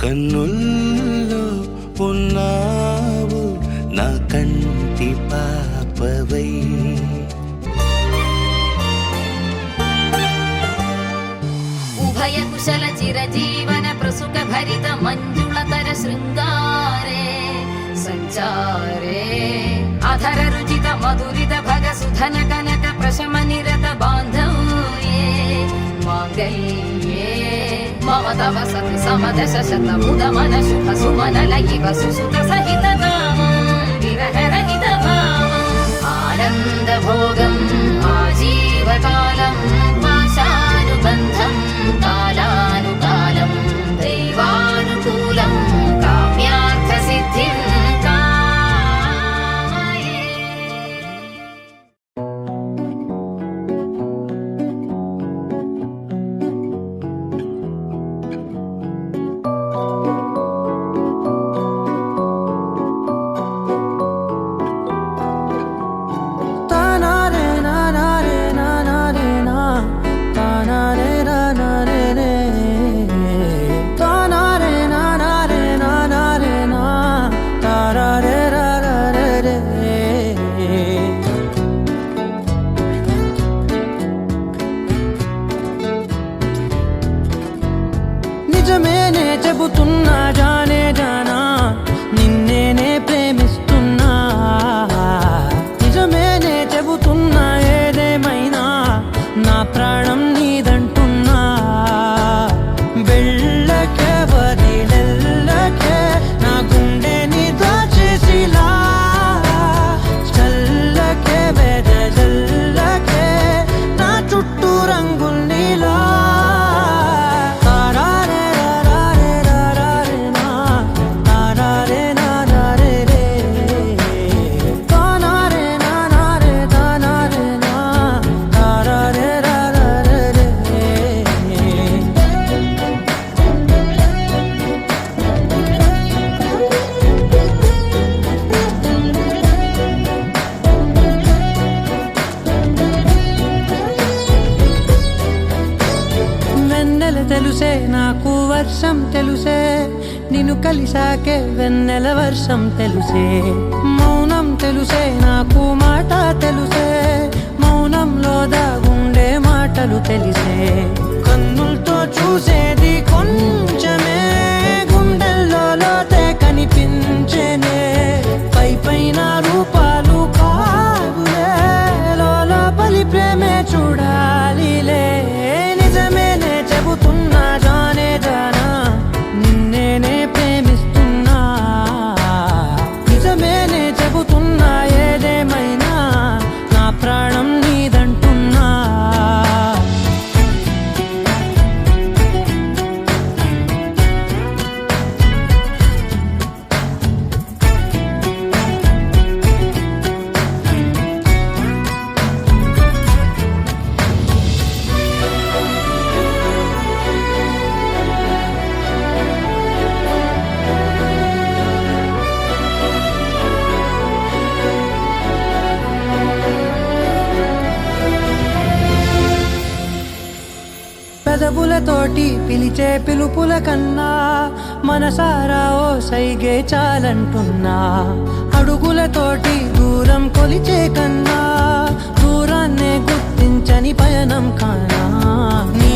కన్నుల్లో ఉన్నావు నా కంటి పాపవై. ఉభయ కుశల చిరజీవన ప్రసుక భరిత మంజుళతర శృంగారే సంచారే అధర రుచిత మధురిత భగ సుధన కనక ప్రశమ నిరత బాంధవ్యే మాంగళ్యే మమ తవ సతి సమదశ శత ముదమన శుభ సుమనల ఇవ సుసుత సహిత కామం విరహ రహిత భావం ఆనంద భోగం ఆజీవకాలం పాశానుబంధం కాలానుకాలం దైవానుకూలం కామ్యార్థ సిద్ధిం కామయే. నిజమేనే చెబుతున్నా జానే జానా నిన్నేనే ప్రేమిస్తున్నా. నిజమేనే చెబుతున్నా ఏదేమైనా నా ప్రాణం నీదంటున్నా. వెళ్ళకే వదిలెళ్ళకే నా గుండెని దాచేసిలా చల్లకే వెదజల్లకే నా చుట్టూ రంగుల్నిలా. తెలుసే నాకు వర్షం తెలుసే నిన్ను కలిసాకే వెన్నెల వర్షం తెలుసే. మౌనం తెలుసే నాకు మాట తెలుసే మౌనంలో దాగుండే మాటలు తెలిసే. కన్నులతో చూసేది కొంచెమే గుండెల్లో లోతే కనిపించేనే. పై పైన రూపాలు కాదులే లోపలి ప్రేమే చూడాలిలే. నిజమేనే చెబుతున్నా జానే జానా నిన్నేనే ప్రేమిస్తున్నా. నిజమేనే చెబుతున్నా ఏదేమైనా నా ప్రాణం నీదంటున్నా. పెదవులతోటి పిలిచే పిలుపుల కన్నా మనసారా ఓ సైగే చాలంటున్నా. అడుగులతోటి దూరం కొలిచే కన్నా దూరాన్నే గుర్తించని పయనం కానా. నీ